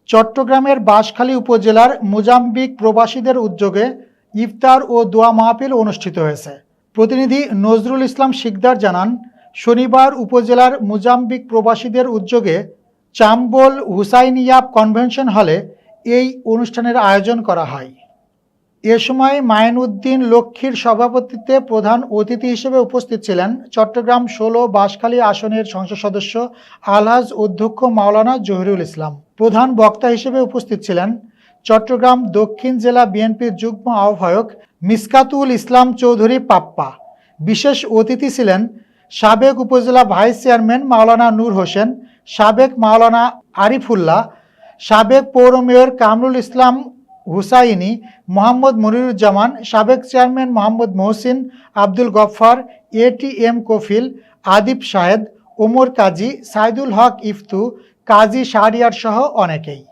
চট্টগ্রামের বাঁশখালী উপজেলার মোজাম্বিক প্রবাসীদের উদ্যোগে ইফতার ও দোয়া মাহফিল অনুষ্ঠিত হয়েছে। প্রতিনিধি নজরুল ইসলাম শিকদার জানান, শনিবার উপজেলার মোজাম্বিক প্রবাসীদের উদ্যোগে চাম্বল হুসাইনিয়া কনভেনশন হলে এই অনুষ্ঠানের আয়োজন করা হয়। এ সময় মাইনউদ্দিন লক্ষ্মীর সভাপতিত্বে প্রধান অতিথি হিসেবে উপস্থিত ছিলেন চট্টগ্রাম ১৬ বাঁশখালী আসনের সংসদ সদস্য আলহাজ অধ্যক্ষ মাওলানা জহিরুল ইসলাম। প্রধান বক্তা হিসেবে উপস্থিত ছিলেন চট্টগ্রাম দক্ষিণ জেলা বিএনপির যুগ্ম আহ্বায়ক মিসকাতুল ইসলাম চৌধুরী পাপ্পা। বিশেষ অতিথি ছিলেন সাবেক উপজেলা ভাইস চেয়ারম্যান মাওলানা নূর হোসেন, সাবেক মাওলানা আরিফুল্লাহ, সাবেক পৌর মেয়র কামরুল ইসলাম হুসাইনি, মোহাম্মদ মনিরুজ্জামান, সাবেক চেয়ারম্যান মোহাম্মদ মহসিন, আব্দুল গফফার, এটিএম কফিল, আদিব শাহেদ, ওমর কাজী, সাইদুল হক ইফতু, কাজী শাহরিয়ার সহ অনেকেই।